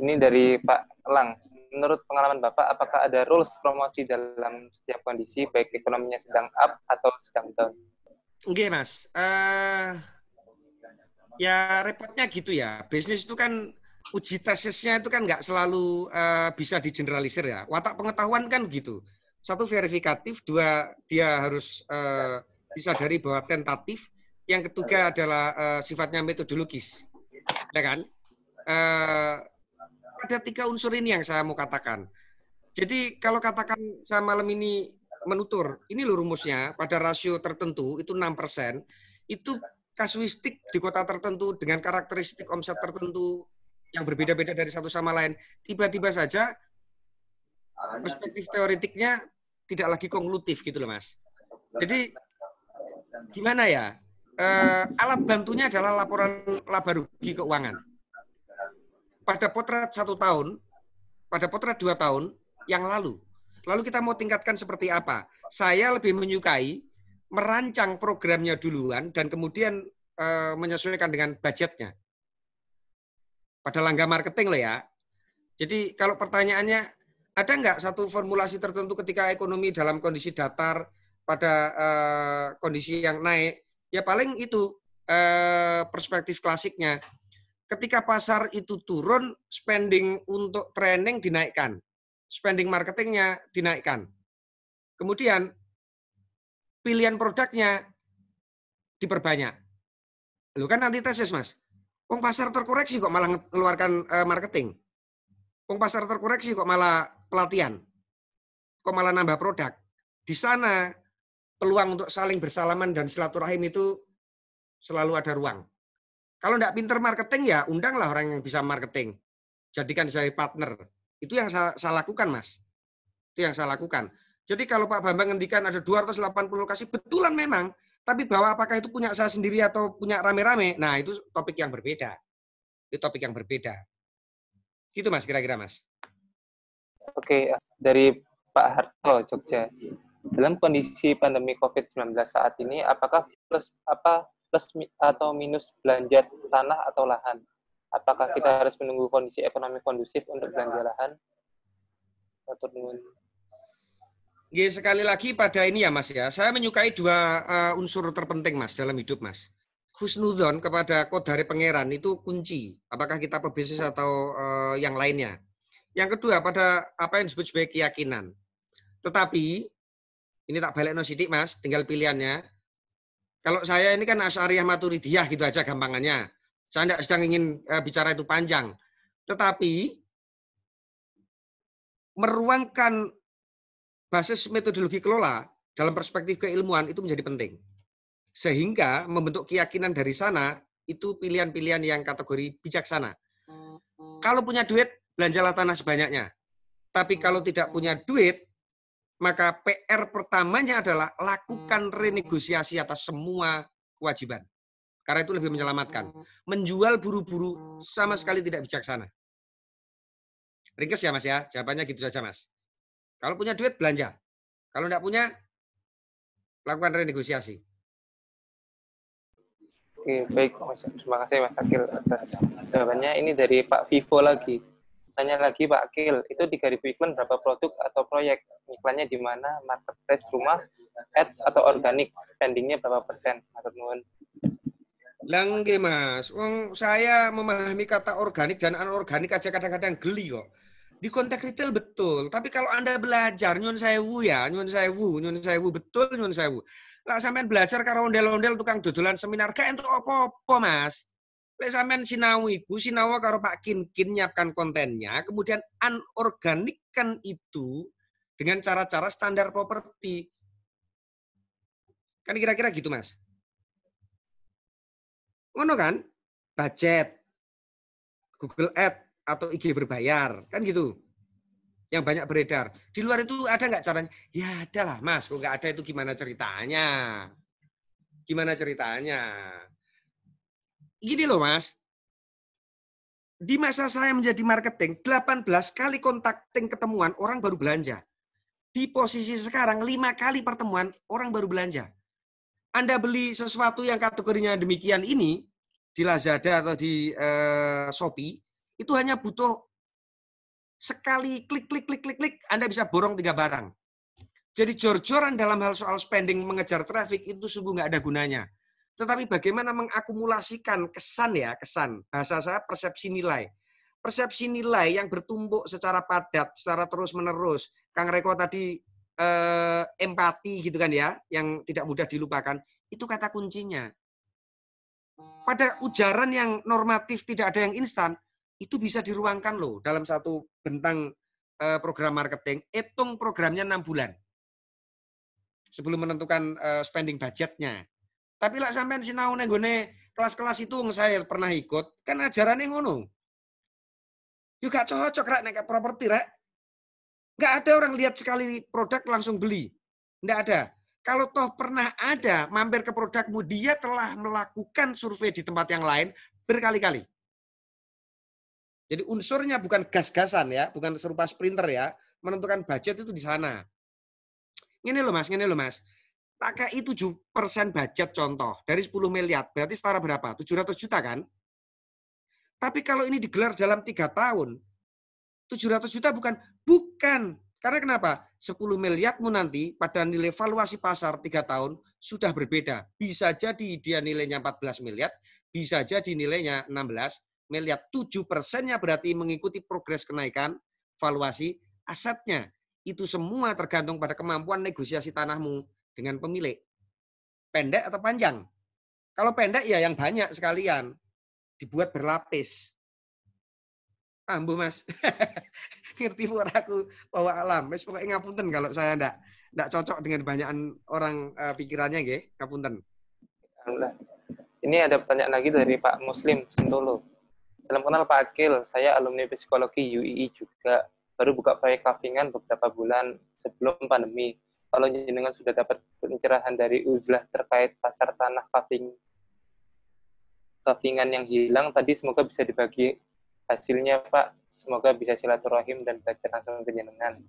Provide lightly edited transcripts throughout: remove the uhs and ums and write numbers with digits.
Ini dari Pak Elang. Menurut pengalaman Bapak, apakah ada rules promosi dalam setiap kondisi, baik ekonominya sedang up atau sedang down? Oke, Mas. Ya repotnya gitu ya. Bisnis itu kan uji tesisnya itu kan nggak selalu bisa digeneralisir ya. Watak pengetahuan kan gitu. Satu verifikatif, dua dia harus disadari bahwa tentatif. Yang ketiga adalah sifatnya metodologis, ya kan? Ada 3 unsur ini yang saya mau katakan. Jadi kalau katakan saya malam ini menutur, ini loh rumusnya, pada rasio tertentu itu 6%, itu kasuistik di kota tertentu dengan karakteristik omset tertentu yang berbeda-beda dari satu sama lain, tiba-tiba saja perspektif teoretiknya tidak lagi konklusif gitu loh, Mas. Jadi gimana ya? Alat bantunya adalah laporan laba rugi keuangan. Pada potret 1 tahun, pada potret 2 tahun yang lalu. Lalu kita mau tingkatkan seperti apa? Saya lebih menyukai merancang programnya duluan dan kemudian menyesuaikan dengan budgetnya. Pada langkah marketing loh ya. Jadi kalau pertanyaannya, ada nggak satu formulasi tertentu ketika ekonomi dalam kondisi datar pada kondisi yang naik? Ya paling itu perspektif klasiknya. Ketika pasar itu turun, spending untuk training dinaikkan. Spending marketingnya dinaikkan. Kemudian pilihan produknya diperbanyak. Loh kan antitesis, Mas. Wong pasar terkoreksi kok malah mengeluarkan marketing. Wong pasar terkoreksi kok malah pelatihan. Kok malah nambah produk. Di sana peluang untuk saling bersalaman dan silaturahim itu selalu ada ruang. Kalau nggak pinter marketing ya undanglah orang yang bisa marketing. Jadikan saya partner. Itu yang saya lakukan, Mas. Itu yang saya lakukan. Jadi kalau Pak Bambang ngendikan ada 280 lokasi, betulan memang. Tapi bahwa apakah itu punya saya sendiri atau punya rame-rame, nah itu topik yang berbeda. Itu topik yang berbeda. Gitu, Mas, kira-kira, Mas. Oke, dari Pak Harto, Jogja. Dalam kondisi pandemi COVID-19 saat ini, apakah plus atau minus belanja tanah atau lahan? Apakah kita harus menunggu kondisi ekonomi kondusif untuk belanja lahan? Ya, sekali lagi pada ini ya, Mas ya. Saya menyukai 2 unsur terpenting, Mas, dalam hidup, Mas. Husnudon kepada kodari pangeran itu kunci. Apakah kita pebisnis atau yang lainnya. Yang kedua, pada apa yang disebut sebagai keyakinan. Tetapi, ini tak balik sidik, Mas, tinggal pilihannya. Kalau saya ini kan Asy'ariyah Maturidiyah gitu aja gampangannya. Saya tidak sedang ingin bicara itu panjang. Tetapi, meruangkan basis metodologi kelola dalam perspektif keilmuan itu menjadi penting. Sehingga membentuk keyakinan dari sana itu pilihan-pilihan yang kategori bijaksana. Kalau punya duit, belanjalah tanah sebanyaknya. Tapi kalau tidak punya duit, maka PR pertamanya adalah lakukan renegosiasi atas semua kewajiban. Karena itu lebih menyelamatkan. Menjual buru-buru sama sekali tidak bijaksana. Ringkes ya, Mas ya. Jawabannya gitu saja, Mas. Kalau punya duit, belanja. Kalau tidak punya, lakukan renegosiasi. Oke, baik, Mas. Terima kasih, Mas Akil, atas jawabannya. Ini dari Pak Vivo lagi. Tanya lagi, Pak Akil, itu di Garif Iklan berapa produk atau proyek? Iklannya di mana? Marketplace, rumah, ads, atau organik? Spendingnya berapa persen? Langge, Mas. Saya memahami kata organik dan anorganik aja kadang-kadang geli kok. Di konteks retail betul, tapi kalau Anda belajar nyun sewu ya, nyun sewu betul nyun sewu. Lah sampean belajar karo ondel-ondel tukang dodolan seminar gak entuk apa-apa, Mas. Lek sampean sinau iku sinau karo Pak Kinkin nyiapkan kontennya, kemudian anorganikkan itu dengan cara-cara standar properti. Kan kira-kira gitu, Mas. Ngono kan? Budget, Google Ads atau IG berbayar, kan gitu. Yang banyak beredar. Di luar itu ada nggak caranya? Ya ada lah, Mas. Kok nggak ada itu gimana ceritanya? Gimana ceritanya? Gini loh, Mas. Di masa saya menjadi marketing, 18 kali kontakting ketemuan, orang baru belanja. Di posisi sekarang, 5 kali pertemuan, orang baru belanja. Anda beli sesuatu yang kategorinya demikian ini, di Lazada atau di Shopee, itu hanya butuh Sekali klik, Anda bisa borong 3 barang. Jadi jor-joran dalam hal soal spending mengejar traffic itu sungguh nggak ada gunanya. Tetapi bagaimana mengakumulasikan kesan ya, kesan. Bahasa saya persepsi nilai. Persepsi nilai yang bertumpuk secara padat, secara terus-menerus. Kang Reko tadi empati gitu kan ya, yang tidak mudah dilupakan. Itu kata kuncinya. Pada ujaran yang normatif tidak ada yang instan, itu bisa diruangkan loh dalam satu bentang program marketing. Hitung programnya 6 bulan sebelum menentukan spending budgetnya. Tapi lah sampean sinau nenggone kelas-kelas itu saya pernah ikut, kan ajarannya ngono. Yuk gak cocok rek nek properti rek. Nggak ada orang lihat sekali produk langsung beli. Nggak ada. Kalau toh pernah ada mampir ke produkmu, dia telah melakukan survei di tempat yang lain berkali-kali. Jadi unsurnya bukan gas-gasan ya, bukan serupa sprinter ya. Menentukan budget itu di sana. Ini loh mas. Pakai 7% budget contoh. Dari 10 miliar, berarti setara berapa? 700 juta kan? Tapi kalau ini digelar dalam 3 tahun, 700 juta bukan. Karena kenapa? 10 miliarmu nanti pada nilai valuasi pasar 3 tahun sudah berbeda. Bisa jadi dia nilainya 14 miliar, bisa jadi nilainya 16 miliar. 7%-nya berarti mengikuti progres kenaikan valuasi asetnya. Itu semua tergantung pada kemampuan negosiasi tanahmu dengan pemilik. Pendek atau panjang? Kalau pendek ya yang banyak sekalian. Dibuat berlapis. Ambu mas. Ngerti pun aku bawa alam. Wis pokoknya ngapunten kalau saya ndak cocok dengan banyakan orang pikirannya nggih, ngapunten. Alhamdulillah. Ini ada pertanyaan lagi dari Pak Muslim Sentolo. Salam kenal Pak Akil, saya alumni psikologi UII juga. Baru buka proyek kavingan beberapa bulan sebelum pandemi. Kalau jenengan sudah dapat pencerahan dari Uzlah terkait pasar tanah kavingan yang hilang tadi, semoga bisa dibagi hasilnya Pak. Semoga bisa silaturahim dan belajar langsung ke jenengan.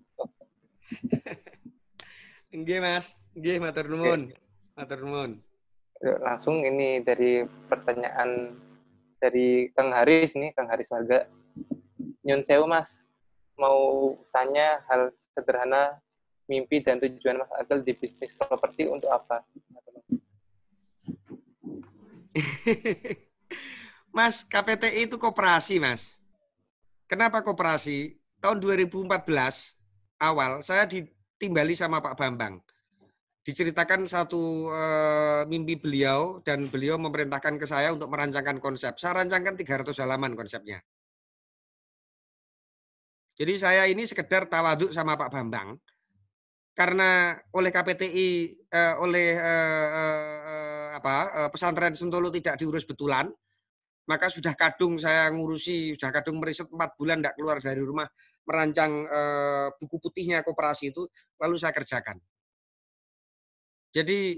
Nggih Mas, nggih matur nuwun. Matur nuwun. Langsung ini dari pertanyaan dari Kang Haris nih, Kang Haris Warga. Nyun sewu Mas, mau tanya hal sederhana, mimpi dan tujuan Mas Akil di bisnis properti untuk apa? Mas, KPTI itu koperasi, Mas. Kenapa koperasi? Tahun 2014 awal saya ditimbali sama Pak Bambang. Diceritakan satu mimpi beliau dan beliau memerintahkan ke saya untuk merancangkan konsep. Saya rancangkan 300 halaman konsepnya. Jadi saya ini sekedar tawaduk sama Pak Bambang. Karena oleh KPTI, oleh pesantren Sentolo tidak diurus betulan, maka sudah kadung saya ngurusi, sudah kadung meriset 4 bulan tidak keluar dari rumah, merancang buku putihnya koperasi itu, lalu saya kerjakan. Jadi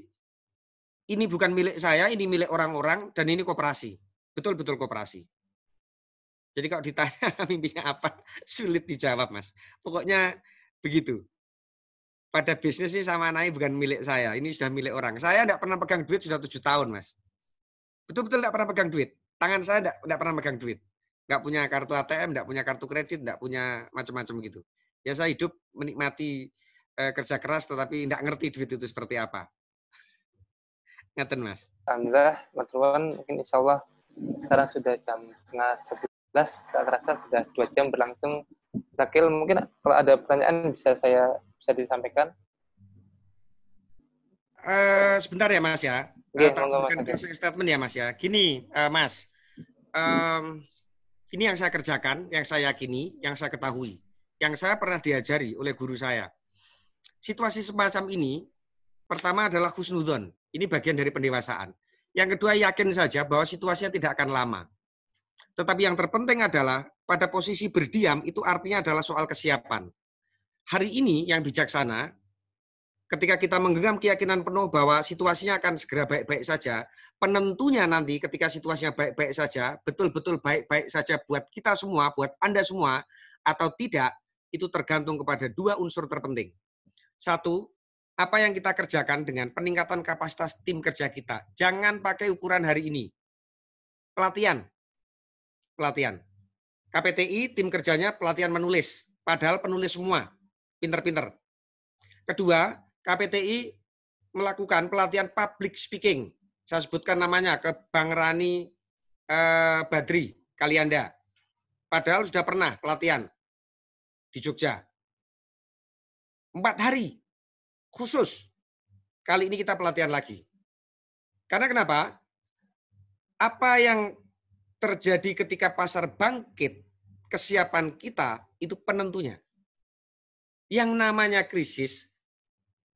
ini bukan milik saya, ini milik orang-orang, dan ini koperasi. Betul-betul koperasi. Jadi kalau ditanya mimpinya apa, sulit dijawab, Mas. Pokoknya begitu. Pada bisnis ini sama anaknya bukan milik saya, ini sudah milik orang. Saya tidak pernah pegang duit sudah 7 tahun, Mas. Betul-betul tidak pernah pegang duit. Tangan saya tidak pernah pegang duit. Nggak punya kartu ATM, nggak punya kartu kredit, nggak punya macam-macam gitu. Ya saya hidup menikmati kerja keras, tetapi nggak ngerti duit itu seperti apa. Ngaten, Mas. Alhamdulillah, Mas Ruan, mungkin insya Allah sekarang sudah jam 10:30, tak terasa sudah 2 jam berlangsung. Zakil, mungkin kalau ada pertanyaan bisa disampaikan. Sebentar ya Mas ya. Bukan closing statement ya Mas ya. Gini Mas, ini yang saya kerjakan, yang saya yakini, yang saya ketahui, yang saya pernah diajari oleh guru saya. Situasi semacam ini, pertama adalah husnudzon. Ini bagian dari pendewasaan. Yang kedua, yakin saja bahwa situasinya tidak akan lama. Tetapi yang terpenting adalah pada posisi berdiam itu artinya adalah soal kesiapan. Hari ini yang bijaksana, ketika kita menggenggam keyakinan penuh bahwa situasinya akan segera baik-baik saja, penentunya nanti ketika situasinya baik-baik saja, betul-betul baik-baik saja buat kita semua, buat Anda semua, atau tidak, itu tergantung kepada 2 unsur terpenting. 1, apa yang kita kerjakan dengan peningkatan kapasitas tim kerja kita. Jangan pakai ukuran hari ini. Pelatihan. KPTI tim kerjanya pelatihan menulis, padahal penulis semua, pinter-pinter. Kedua, KPTI melakukan pelatihan public speaking. Saya sebutkan namanya ke Bang Rani Badri, Kalianda. Padahal sudah pernah pelatihan di Jogja. 4 hari khusus. Kali ini kita pelatihan lagi. Karena kenapa? Apa yang terjadi ketika pasar bangkit, kesiapan kita itu penentunya. Yang namanya krisis,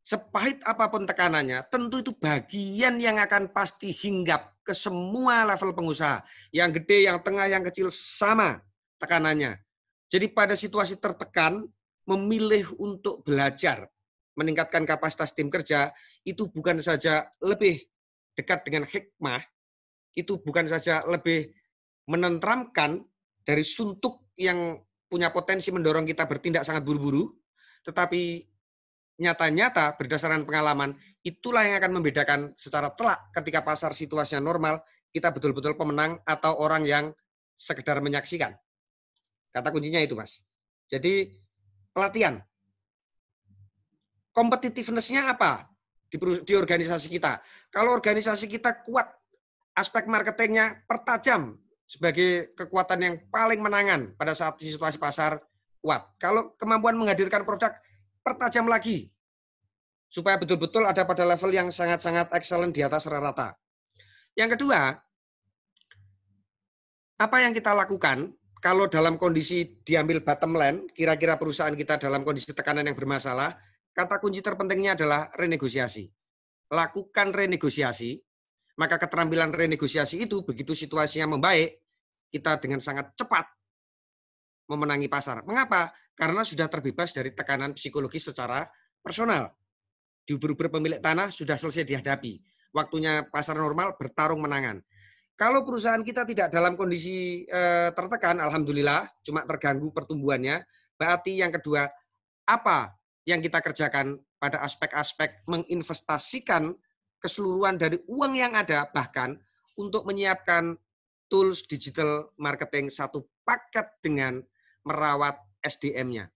sepahit apapun tekanannya, tentu itu bagian yang akan pasti hinggap ke semua level pengusaha. Yang gede, yang tengah, yang kecil sama tekanannya. Jadi pada situasi tertekan, memilih untuk belajar, meningkatkan kapasitas tim kerja, itu bukan saja lebih dekat dengan hikmah, itu bukan saja lebih menenteramkan dari suntuk yang punya potensi mendorong kita bertindak sangat buru-buru, tetapi nyata-nyata berdasarkan pengalaman, itulah yang akan membedakan secara telak ketika pasar situasinya normal, kita betul-betul pemenang atau orang yang sekedar menyaksikan. Kata kuncinya itu, Mas. Jadi pelatihan. Competitiveness-nya apa di organisasi kita? Kalau organisasi kita kuat, aspek marketingnya pertajam sebagai kekuatan yang paling menangan pada saat situasi pasar kuat. Kalau kemampuan menghadirkan produk, pertajam lagi. Supaya betul-betul ada pada level yang sangat-sangat excellent di atas rata-rata. Yang kedua, apa yang kita lakukan kalau dalam kondisi diambil bottom line, kira-kira perusahaan kita dalam kondisi tekanan yang bermasalah, kata kunci terpentingnya adalah renegosiasi. Lakukan renegosiasi, maka keterampilan renegosiasi itu begitu situasinya membaik, kita dengan sangat cepat memenangi pasar. Mengapa? Karena sudah terbebas dari tekanan psikologis secara personal. Diuber-uber pemilik tanah sudah selesai dihadapi. Waktunya pasar normal bertarung menangan. Kalau perusahaan kita tidak dalam kondisi tertekan, alhamdulillah, cuma terganggu pertumbuhannya, berarti yang kedua, apa yang kita kerjakan pada aspek-aspek menginvestasikan keseluruhan dari uang yang ada, bahkan untuk menyiapkan tools digital marketing satu paket dengan merawat SDM-nya.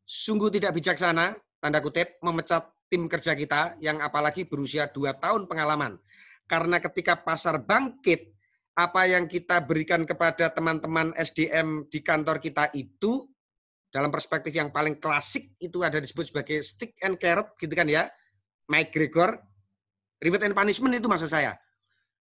Sungguh tidak bijaksana, tanda kutip, memecat tim kerja kita yang apalagi berusia 2 tahun pengalaman. Karena ketika pasar bangkit, apa yang kita berikan kepada teman-teman SDM di kantor kita itu, dalam perspektif yang paling klasik, itu ada disebut sebagai stick and carrot, gitu kan ya, Mike Gregor, reward and punishment itu maksud saya.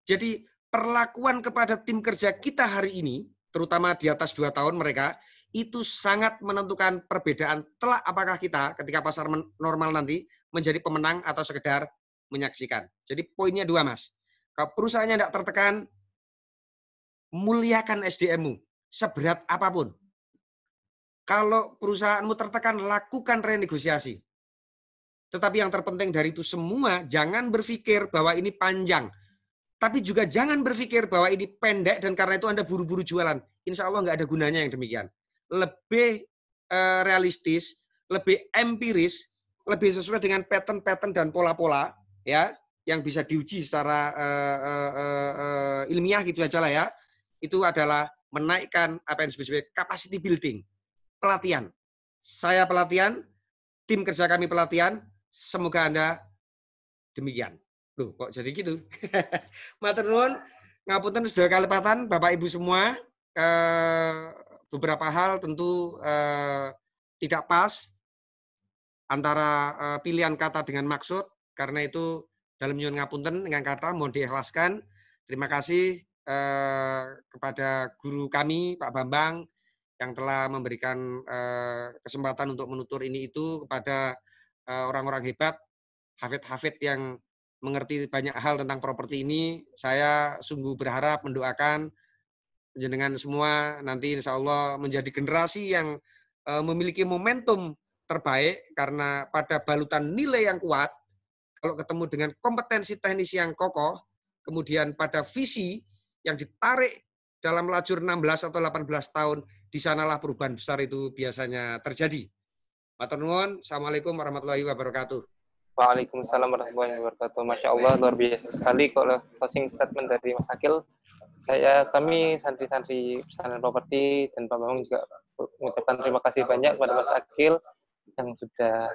Jadi perlakuan kepada tim kerja kita hari ini, terutama di atas 2 tahun mereka, itu sangat menentukan perbedaan telak apakah kita ketika pasar normal nanti menjadi pemenang atau sekedar menyaksikan. Jadi poinnya 2, Mas. Kalau perusahaannya tidak tertekan, muliakan SDM-mu seberat apapun. Kalau perusahaanmu tertekan, lakukan renegosiasi. Tetapi yang terpenting dari itu semua, jangan berpikir bahwa ini panjang. Tapi juga jangan berpikir bahwa ini pendek dan karena itu Anda buru-buru jualan. Insya Allah nggak ada gunanya yang demikian. Lebih realistis, lebih empiris, lebih sesuai dengan pattern-pattern dan pola-pola ya yang bisa diuji secara ilmiah gitu aja lah ya. Itu adalah menaikkan apa yang disebut sebagai capacity building, pelatihan. Saya pelatihan, tim kerja kami pelatihan, semoga Anda demikian. Loh, kok jadi gitu? Matur nuwun, ngapunten sedaya kalepatan Bapak Ibu semua. Beberapa hal tentu tidak pas antara pilihan kata dengan maksud, karena itu dalam nyuwun ngapunten dengan kata mohon diikhlaskan. Terima kasih kepada guru kami Pak Bambang yang telah memberikan kesempatan untuk menutur ini itu kepada orang-orang hebat, hafid-hafid yang mengerti banyak hal tentang properti ini. Saya sungguh berharap mendoakan jenengan semua nanti insya Allah menjadi generasi yang memiliki momentum terbaik karena pada balutan nilai yang kuat, kalau ketemu dengan kompetensi teknis yang kokoh, kemudian pada visi yang ditarik dalam lajur 16 atau 18 tahun, di sanalah perubahan besar itu biasanya terjadi. Matur nuwun, Assalamualaikum warahmatullahi wabarakatuh. Waalaikumsalam warahmatullahi wabarakatuh. Masya Allah, luar biasa sekali kalau closing statement dari Mas Akil. Kami santri-santri pesantren properti dan Pak Bambang juga mengucapkan terima kasih banyak kepada Mas Akil yang sudah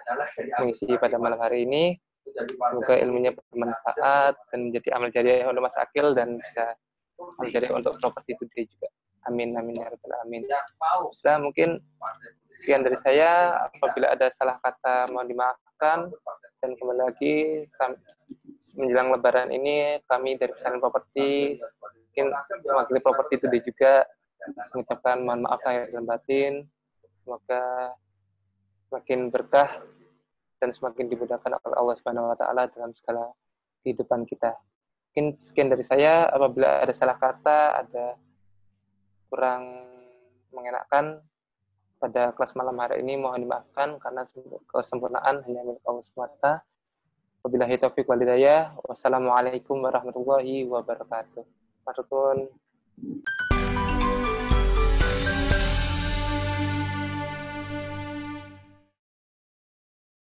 mengisi pada malam hari ini. Semoga ilmunya bermanfaat dan menjadi amal jariah untuk Mas Akil dan bisa amal jariah untuk Properti Today juga. Amin, amin, ya rabbal alamin. Sudah, mungkin sekian dari saya. Apabila ada salah kata mohon dimaafkan. Dan kembali lagi, menjelang Lebaran ini, kami dari pesantren properti, mungkin mewakili Properti Today juga, mengucapkan mohon maaf lahir dan batin. Semoga semakin berkah dan semakin dimudahkan oleh Allah Subhanahu wa taala dalam segala kehidupan kita. Mungkin sekian dari saya. Apabila ada salah kata, ada kurang mengenakan pada kelas malam hari ini, mohon dimaafkan karena kesempurnaan hanya milik Allah semata. Wabillahi taufiq wal hidayah. Wassalamualaikum warahmatullahi wabarakatuh. Matur